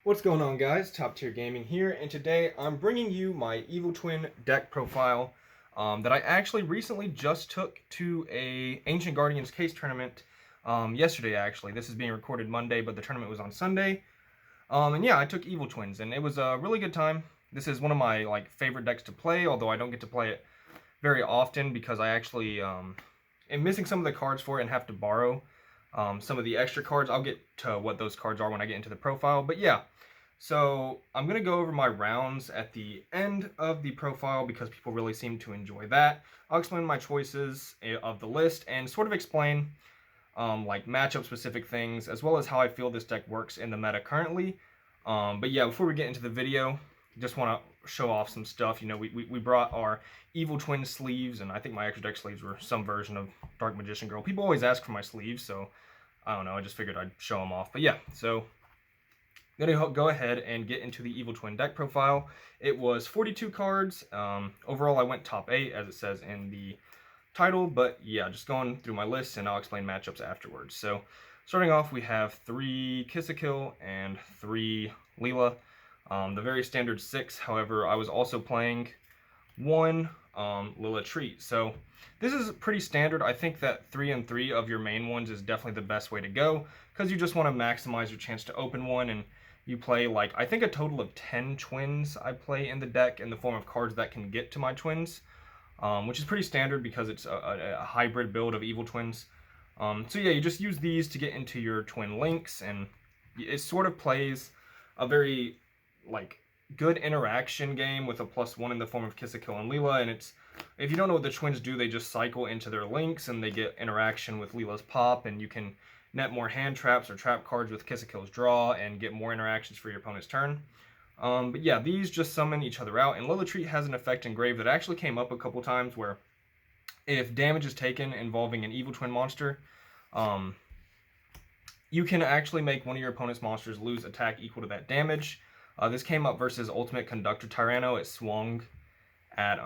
What's going on, guys? Top Tier Gaming here, and today I'm bringing you my Evil Twin deck profile that I actually recently just took to a Ancient Guardians case tournament yesterday, actually. This is being recorded Monday, but the tournament was on Sunday. And yeah, I took Evil Twins, and it was a really good time. This is one of my favorite decks to play, although I don't get to play it very often because I actually am missing some of the cards for it and have to borrow some of the extra cards. I'll get to what those cards are when I get into the profile, but yeah. So I'm going to go over my rounds at the end of the profile because people really seem to enjoy that. I'll explain my choices of the list and sort of explain matchup specific things as well as how I feel this deck works in the meta currently. But yeah, before we get into the video, just want to show off some stuff. You know, we brought our Evil Twin sleeves, and I think my extra deck sleeves were some version of Dark Magician Girl. People always ask for my sleeves, so I don't know, I just figured I'd show them off. But yeah, so I'm going to go ahead and get into the Evil Twin deck profile. It was 42 cards. Overall, I went top 8, as it says in the title. But yeah, just going through my list, and I'll explain matchups afterwards. So starting off, we have 3 Kiss-a-Kill and 3 Leela. The very standard 6, however, I was also playing 1 Lila Treat. So this is pretty standard. I think that 3 and 3 of your main ones is definitely the best way to go, because you just want to maximize your chance to open one, and you play I think a total of 10 twins I play in the deck in the form of cards that can get to my twins, which is pretty standard because it's a hybrid build of Evil Twins. So yeah, you just use these to get into your twin links, and it sort of plays a very good interaction game with a +1 in the form of Kiss-a-Kill and Leela. And it's, if you don't know what the twins do, they just cycle into their links and they get interaction with Leela's pop, and you can net more hand traps or trap cards with Kiss-a-Kill's draw and get more interactions for your opponent's turn. But yeah, these just summon each other out, and Lila Treat has an effect in Grave that actually came up a couple times where if damage is taken involving an Evil Twin monster, you can actually make one of your opponent's monsters lose attack equal to that damage. This came up versus Ultimate Conductor Tyranno. It swung at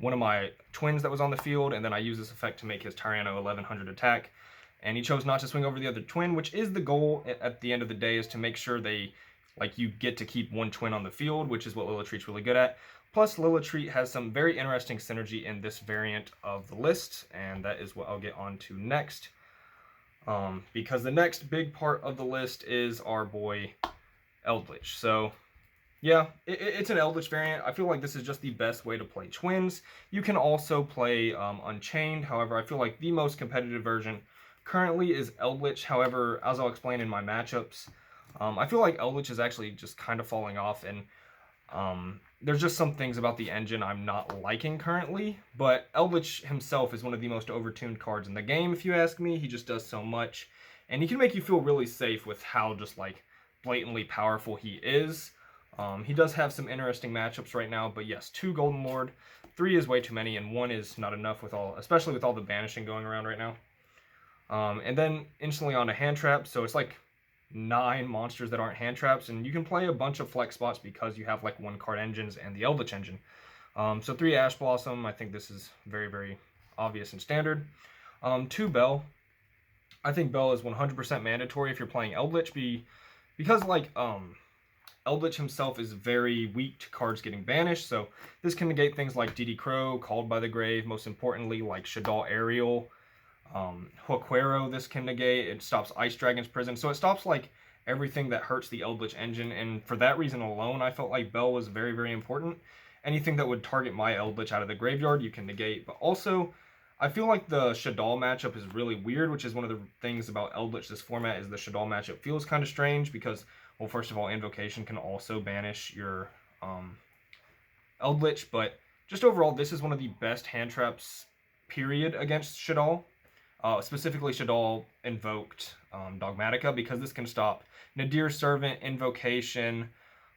one of my twins that was on the field, and then I used this effect to make his Tyranno 1100 attack. And he chose not to swing over the other twin, which is the goal at the end of the day, is to make sure you get to keep one twin on the field, which is what Lila Treat's really good at. Plus, Lila Treat has some very interesting synergy in this variant of the list, and that is what I'll get on to next. Because the next big part of the list is our boy Eldritch. So yeah, it's an Eldritch variant. I feel like this is just the best way to play twins. You can also play Unchained. However, I feel like the most competitive version currently is Eldritch. However, as I'll explain in my matchups, I feel like Eldritch is actually just kind of falling off, and there's just some things about the engine I'm not liking currently. But Eldritch himself is one of the most overtuned cards in the game, if you ask me. He just does so much, and he can make you feel really safe with how just blatantly powerful he is. He does have some interesting matchups right now, but yes, 2 Golden Lord, 3 is way too many, and 1 is not enough especially with all the banishing going around right now. And then instantly on to hand traps. So it's 9 monsters that aren't hand traps, and you can play a bunch of flex spots because you have 1 card engines and the Eldritch engine. So 3 Ash Blossom. I think this is very, very obvious and standard. 2 Bell. I think Bell is 100% mandatory if you're playing Eldritch, because Eldritch himself is very weak to cards getting banished. So this can negate things like DD Crow, Called by the Grave, most importantly Shaddoll Ariel. Huaquero this can negate. It stops Ice Dragon's Prison. So it stops everything that hurts the Eldritch engine, and for that reason alone, I felt like Bell was very, very important. Anything that would target my Eldritch out of the graveyard, you can negate. But also, I feel like the Shaddoll matchup is really weird, which is one of the things about Eldritch this format, is the Shaddoll matchup feels kind of strange because, well, first of all, Invocation can also banish your Eldritch, but just overall, this is one of the best hand traps, period, against Shaddoll. Specifically Shaddoll invoked Dogmatica, because this can stop Nadir Servant, Invocation.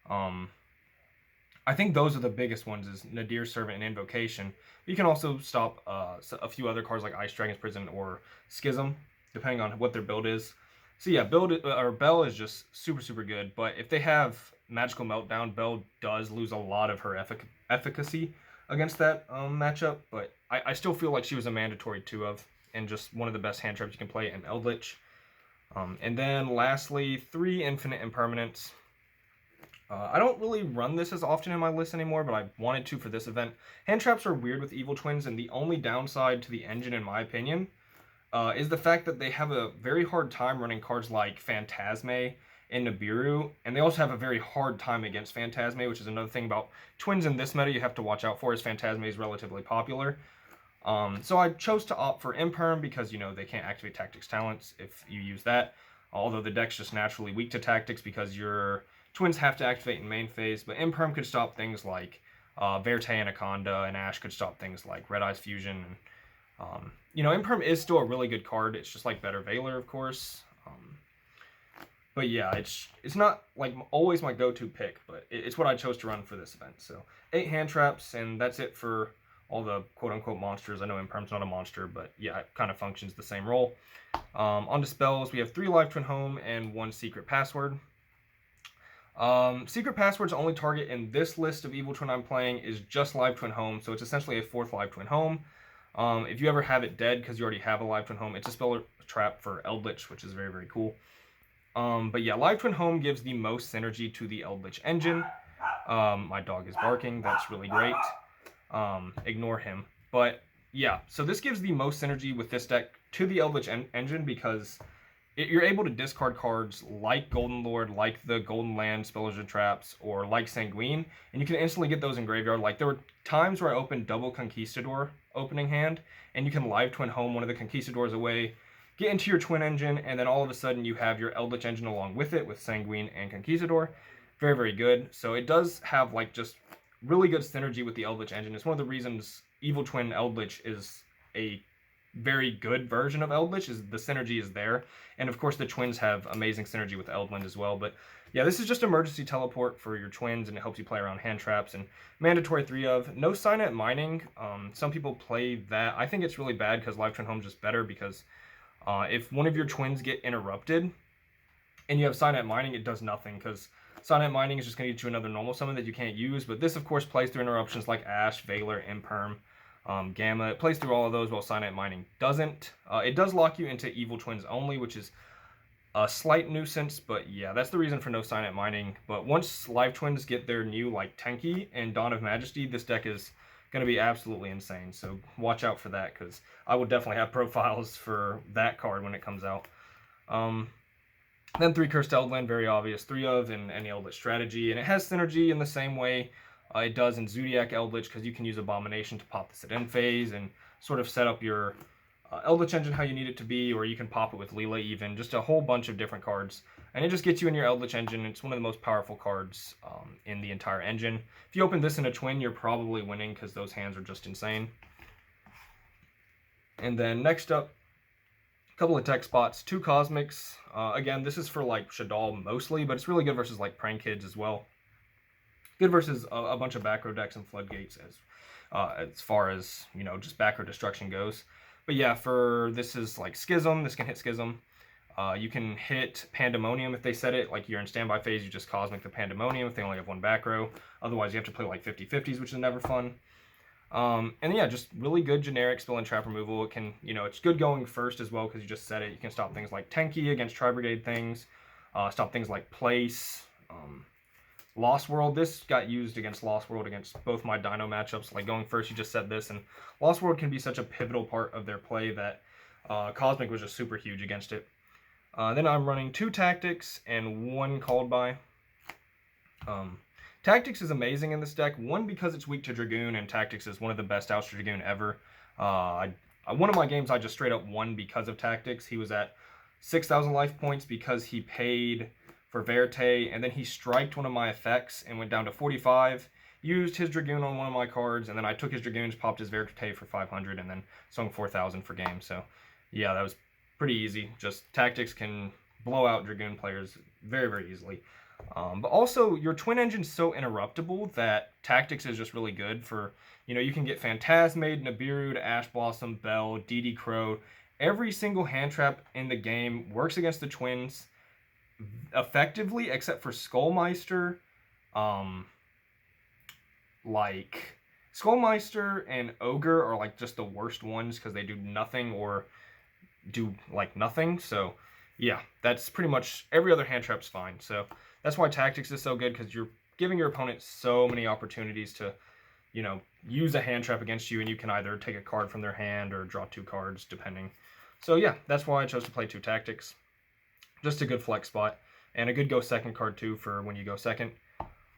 I think those are the biggest ones, is Nadir Servant and Invocation. You can also stop a few other cards like Ice Dragon's Prison or Schism, depending on what their build is. So yeah, Bell is just super, super good. But if they have Magical Meltdown, Bell does lose a lot of her efficacy against that matchup. But I still feel like she was a mandatory 2 of, and just one of the best hand traps you can play in Eldritch. And then lastly, 3 Infinite Impermanence. I don't really run this as often in my list anymore, but I wanted to for this event. Hand traps are weird with Evil Twins, and the only downside to the engine, in my opinion, is the fact that they have a very hard time running cards like Phantasme and Nibiru, and they also have a very hard time against Phantasme, which is another thing about Twins in this meta you have to watch out for, is Phantasme is relatively popular. So I chose to opt for Imperm because, you know, they can't activate Tactics talents if you use that, although the deck's just naturally weak to Tactics because your Twins have to activate in main phase, but Imperm could stop things like Verte Anaconda, and Ash could stop things like Red Eyes Fusion. You know, Imperm is still a really good card. It's just like Better Veiler, of course. But yeah, it's not like always my go-to pick, but it's what I chose to run for this event. So 8 hand traps, and that's it for all the quote-unquote monsters. I know Imperm's not a monster, but yeah, it kind of functions the same role. On to spells, we have 3 Live Twin Home and 1 Secret Password. Secret Password's only target in this list of Evil Twin I'm playing is just Live Twin Home, so it's essentially a 4th Live Twin Home. If you ever have it dead because you already have a Live Twin Home, it's a spell trap for Eldritch, which is very, very cool. But yeah, Live Twin Home gives the most synergy to the Eldritch engine. My dog is barking, that's really great. Ignore him. But yeah, so this gives the most synergy with this deck to the Eldritch engine because you're able to discard cards like Golden Lord, like the Golden Land Spellers and Traps, or like Sanguine, and you can instantly get those in graveyard. Like, there were times where I opened double Conquistador opening hand, and you can Live Twin Home one of the Conquistadors away, get into your Twin engine, and then all of a sudden you have your Eldritch engine along with it, with Sanguine and Conquistador. Very, very good. So it does have, like, just really good synergy with the Eldritch engine. It's one of the reasons Evil Twin Eldritch is a very good version of Eldritch, is the synergy is there. And of course the Twins have amazing synergy with Eldland as well. But yeah, this is just emergency teleport for your Twins, and it helps you play around hand traps. And mandatory 3 of. No Signet Mining. Some people play that. I think it's really bad because Live Twin Home's just better because if one of your Twins get interrupted and you have Signet Mining, it does nothing because Signet Mining is just going to get you another normal summon that you can't use. But this, of course, plays through interruptions like Ash, Veiler, Imperm, Gamma. It plays through all of those while Signet Mining doesn't. It does lock you into Evil Twins only, which is a slight nuisance, but yeah, that's the reason for no Signet Mining. But once Live Twins get their new, like, Tenki and Dawn of Majesty, this deck is going to be absolutely insane. So watch out for that, because I will definitely have profiles for that card when it comes out. Then 3 Cursed Eldland, very obvious. 3 of in any Eldritch strategy, and it has synergy in the same way it does in Zodiac Eldritch, because you can use Abomination to pop this at end phase and sort of set up your Eldritch engine how you need it to be, or you can pop it with Leela even, just a whole bunch of different cards. And it just gets you in your Eldritch engine. It's one of the most powerful cards in the entire engine. If you open this in a Twin, you're probably winning because those hands are just insane. And then next up, a couple of tech spots, 2 Cosmics. Again, this is for like Shadal mostly, but it's really good versus like Prank Kids as well. Good versus a bunch of back row decks and Floodgates as far as, you know, just back row destruction goes. But yeah, for this is like Schism. This can hit Schism. You can hit Pandemonium if they set it. Like, you're in standby phase, you just Cosmic the Pandemonium if they only have 1 back row. Otherwise, you have to play like 50-50s, which is never fun. And yeah, just really good generic spell and trap removal. It can, you know, it's good going first as well because you just set it. You can stop things like Tenki against Tri-Brigade things. Stop things like Place. Lost World, this got used against Lost World against both my Dino matchups. Like, going first, you just set this, and Lost World can be such a pivotal part of their play that Cosmic was just super huge against it. Then I'm running 2 Tactics and 1 Called By. Tactics is amazing in this deck. 1, because it's weak to Dragoon, and Tactics is one of the best outs to Dragoon ever. One of my games I just straight up won because of Tactics. He was at 6,000 life points because he paid for Verte, and then he striked one of my effects and went down to 45, used his Dragoon on one of my cards, and then I took his Dragoons, popped his Verte for 500, and then swung 4,000 for game. So yeah, that was pretty easy. Just Tactics can blow out Dragoon players very, very easily. But also, your Twin Engine's so interruptible that Tactics is just really good for, you know, you can get Phantasmade, Nibiru, Ash Blossom, Bell, DD Crow. Every single hand trap in the game works against the Twins effectively, except for Skullmeister. Like, Skullmeister and Ogre are like just the worst ones because they do nothing or do like nothing. So yeah, that's pretty much every other hand trap's fine. So That's why Tactics is so good, because you're giving your opponent so many opportunities to, use a hand trap against you, and you can either take a card from their hand or draw 2 cards, depending. So yeah, that's why I chose to play 2 Tactics. Just a good flex spot, and a good go second card too for when you go second.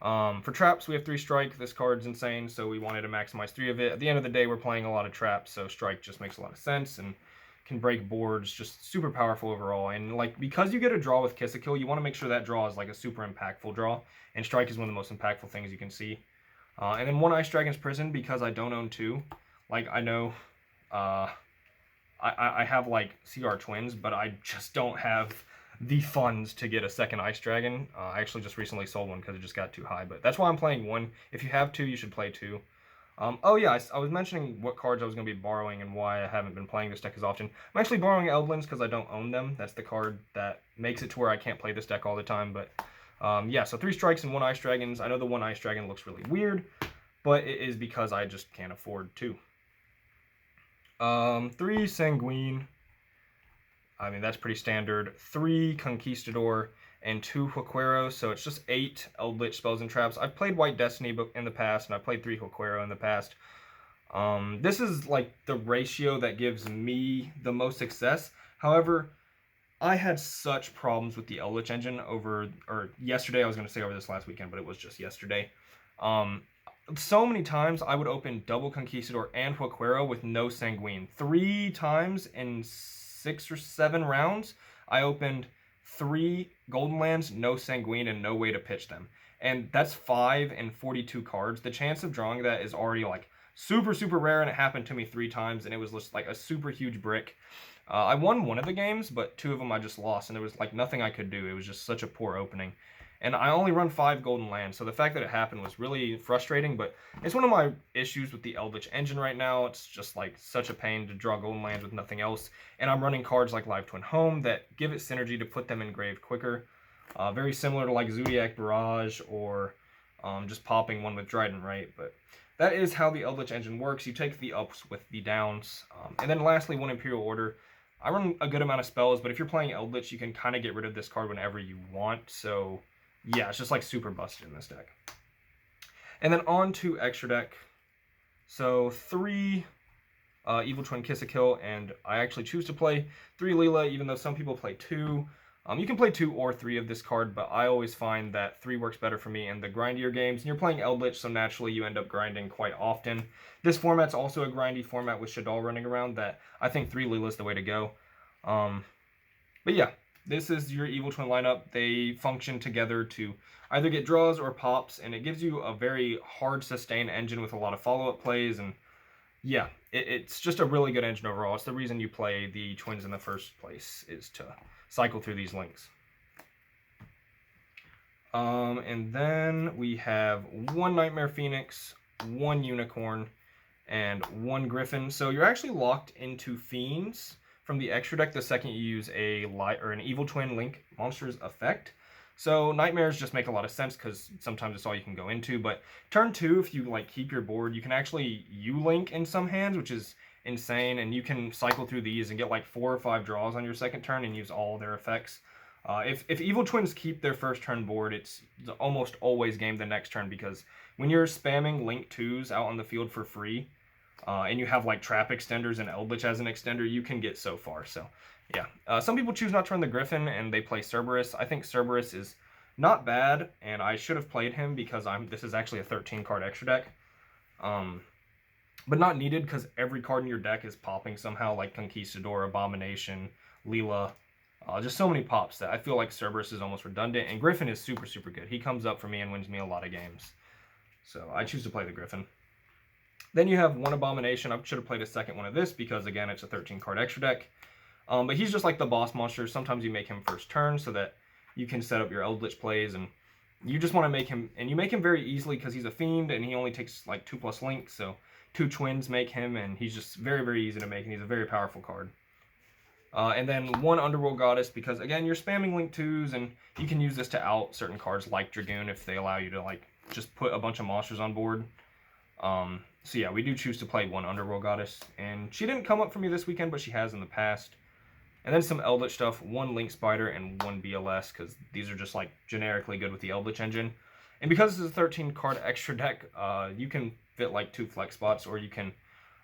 For traps, we have 3 strike. This card's insane, so we wanted to maximize 3 of it. At the end of the day, we're playing a lot of traps, so strike just makes a lot of sense and can break boards. Just super powerful overall. And like, because you get a draw with Kiss a Kill, you want to make sure that draw is like a super impactful draw, and strike is one of the most impactful things you can see. And then 1 Ice Dragon's Prison, because I don't own 2. Like, I know I have like CR Twins, but I just don't have the funds to get a second Ice Dragon. I actually just recently sold one because it just got too high, but that's why I'm playing 1. If you have 2, you should play 2. Oh yeah, I was mentioning what cards I was going to be borrowing and why I haven't been playing this deck as often. I'm actually borrowing Eldlands because I don't own them. That's the card that makes it to where I can't play this deck all the time, but yeah, so 3 strikes and 1 Ice Dragons. I know the 1 Ice Dragon looks really weird, but it is because I just can't afford 2. 3 Sanguine. I mean, that's pretty standard. 3 Conquistador and 2 Huaquero, so it's just 8 Eldritch spells and traps. I've played White Destiny in the past, and I've played 3 Huaquero in the past. This is like the ratio that gives me the most success. However, I had such problems with the Eldritch engine yesterday. I was going to say over this last weekend, but it was just yesterday. So many times I would open double Conquistador and Huaquero with no Sanguine. 3 times in 6 or 7 rounds, I opened 3 Golden Lands, no Sanguine, and no way to pitch them. And that's 5 and 42 cards. The chance of drawing that is already like super, super rare, and it happened to me 3 times, and it was just like a super huge brick. I won 1 of the games, but 2 of them I just lost, and there was like nothing I could do. It was just such a poor opening. And I only run 5 Golden Lands, so the fact that it happened was really frustrating, but it's one of my issues with the Eldritch engine right now. It's just like such a pain to draw Golden Lands with nothing else, and I'm running cards like Live Twin Home that give it synergy to put them in grave quicker. Very similar to like Zodiac Barrage or just popping 1 with Dryden, right? But that is how the Eldritch engine works. You take the ups with the downs. And then lastly, 1 Imperial Order. I run a good amount of spells, but if you're playing Eldritch, you can kind of get rid of this card whenever you want, so yeah, it's just like super busted in this deck. And then on to extra deck. So 3 Evil Twin Kiss a Kill, and I actually choose to play 3 Leela, even though some people play 2. You can play 2 or 3 of this card, but I always find that 3 works better for me in the grindier games. And you're playing Eldritch, so naturally you end up grinding quite often. This format's also a grindy format with Shaddoll running around that I think 3 Leela is the way to go. But yeah, this is your Evil Twin lineup. They function together to either get draws or pops, and it gives you a very hard sustain engine with a lot of follow-up plays, and yeah, it's just a really good engine overall. It's the reason you play the Twins in the first place, is to cycle through these links. And then we have 1 Nightmare Phoenix, 1 Unicorn, and 1 Griffin. So you're actually locked into Fiends from the extra deck the second you use an Evil Twin Link Monsters effect. So Nightmares just make a lot of sense because sometimes it's all you can go into. But turn 2, if you like keep your board, you can actually U-Link in some hands, which is insane, and you can cycle through these and get like 4 or 5 draws on your second turn and use all their effects. If Evil Twins keep their first turn board, it's almost always game the next turn, because when you're spamming Link 2s out on the field for free, and you have like Trap Extenders and Eldritch as an extender, you can get so far. So yeah, some people choose not to run the Griffin and they play Cerberus. I think Cerberus is not bad, and I should have played him because this is actually a 13 card extra deck. But not needed, because every card in your deck is popping somehow, like Conquistador, Abomination, Leela. Just so many pops that I feel like Cerberus is almost redundant, and Griffin is super, super good. He comes up for me and wins me a lot of games. So I choose to play the Griffin. Then you have 1 Abomination. I should have played a second one of this because, again, it's a 13 card extra deck. But he's just like the boss monster. Sometimes you make him first turn so that you can set up your Eldritch plays, and you just want to make him, and you make him very easily because he's a fiend and he only takes like 2+ links, so 2 twins make him, and he's just very, very easy to make, and he's a very powerful card. And then 1 Underworld Goddess, because again, you're spamming Link 2s, and you can use this to out certain cards like Dragoon if they allow you to like just put a bunch of monsters on board. So yeah, we do choose to play 1 Underworld Goddess, and she didn't come up for me this weekend, but she has in the past. And then some Eldritch stuff, 1 Link Spider and 1 BLS, because these are just like generically good with the Eldritch engine. And because this is a 13 card extra deck, you can fit like 2 flex spots, or you can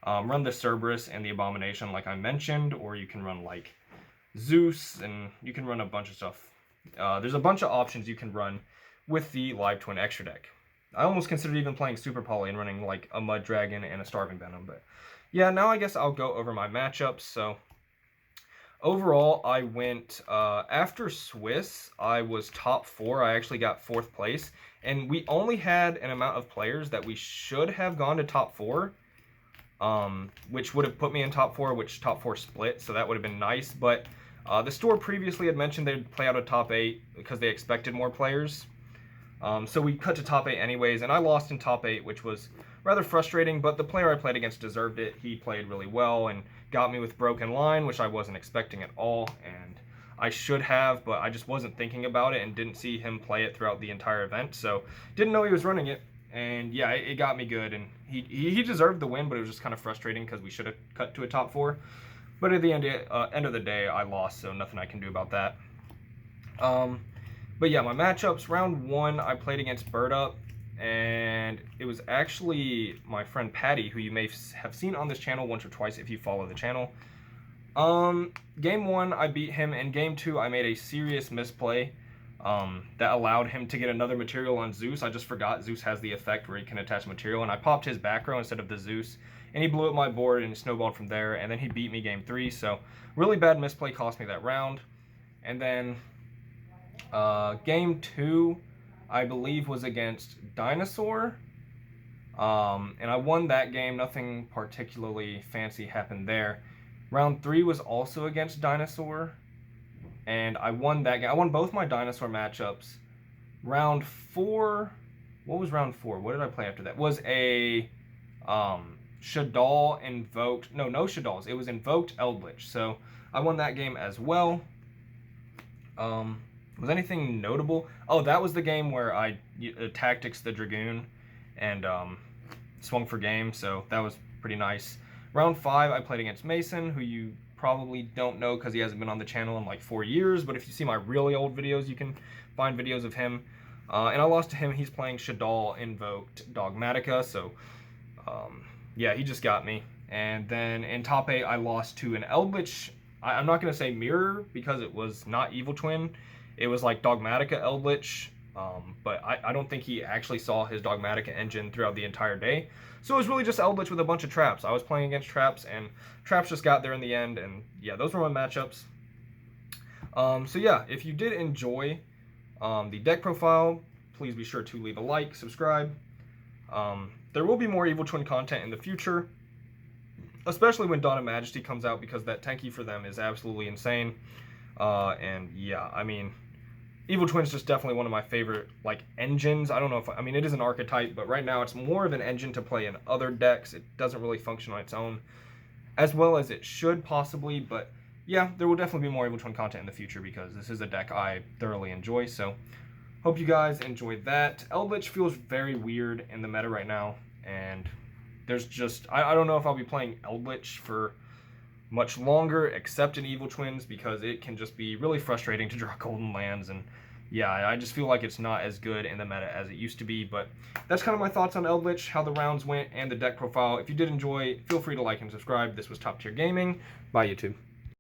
run the Cerberus and the Abomination like I mentioned, or you can run like Zeus, and you can run a bunch of stuff. There's a bunch of options you can run with the Live Twin extra deck. I almost considered even playing Super Poly and running like a Mud Dragon and a Starving Venom, but yeah, now I guess I'll go over my matchups. So overall, I went, after Swiss, I was top 4. I actually got 4th place, and we only had an amount of players that we should have gone to top 4, which would have put me in top 4, which top 4 split, so that would have been nice, but the store previously had mentioned they'd play out a top 8 because they expected more players. So we cut to top 8 anyways, and I lost in top 8, which was rather frustrating, but the player I played against deserved it. He played really well and got me with Broken Line, which I wasn't expecting at all, and I should have, but I just wasn't thinking about it and didn't see him play it throughout the entire event, so didn't know he was running it, and yeah, it got me good, and he deserved the win, but it was just kind of frustrating because we should have cut to a top 4. But at the end of the day, I lost, so nothing I can do about that. But yeah, my matchups, round 1, I played against Bird Up, and it was actually my friend Patty, who you may have seen on this channel once or twice if you follow the channel. Game 1, I beat him, and Game 2, I made a serious misplay that allowed him to get another material on Zeus. I just forgot Zeus has the effect where he can attach material, and I popped his back row instead of the Zeus, and he blew up my board and snowballed from there, and then he beat me Game 3, so really bad misplay cost me that round. And then Game 2, I believe, was against Dinosaur, and I won that game. Nothing particularly fancy happened there. Round 3 was also against Dinosaur, and I won that game. I won both my Dinosaur matchups. Round 4, what was round 4? What did I play after that? Was a Shaddoll invoked, no Shaddolls. It was invoked Eldritch, so I won that game as well. Was anything notable? Oh, that was the game where I tactics the Dragoon and swung for game, so that was pretty nice. Round 5, I played against Mason, who you probably don't know because he hasn't been on the channel in like 4 years, but if you see my really old videos, you can find videos of him. And I lost to him. He's playing Shaddoll invoked Dogmatica, so yeah, he just got me. And then in top 8, I lost to an Eldritch. I'm not going to say Mirror because it was not Evil Twin. It was like Dogmatica Eldritch, but I don't think he actually saw his Dogmatica engine throughout the entire day. So it was really just Eldritch with a bunch of traps. I was playing against traps, and traps just got there in the end, and yeah, those were my matchups. So yeah, if you did enjoy the deck profile, please be sure to leave a like, subscribe. There will be more Evil Twin content in the future, especially when Dawn of Majesty comes out, because that tanky for them is absolutely insane. And yeah, I mean, Evil Twin's just definitely one of my favorite, like, engines. I don't know if, I mean, it is an archetype, but right now it's more of an engine to play in other decks. It doesn't really function on its own as well as it should possibly, but yeah, there will definitely be more Evil Twin content in the future because this is a deck I thoroughly enjoy, so hope you guys enjoyed that. Eldritch feels very weird in the meta right now, and there's just, I don't know if I'll be playing Eldritch for much longer, except in Evil Twins, because it can just be really frustrating to draw golden lands, and yeah, I just feel like it's not as good in the meta as it used to be. But that's kind of my thoughts on Eldritch, how the rounds went, and the deck profile. If you did enjoy, feel free to like and subscribe. This was Top Tier Gaming. Bye, YouTube.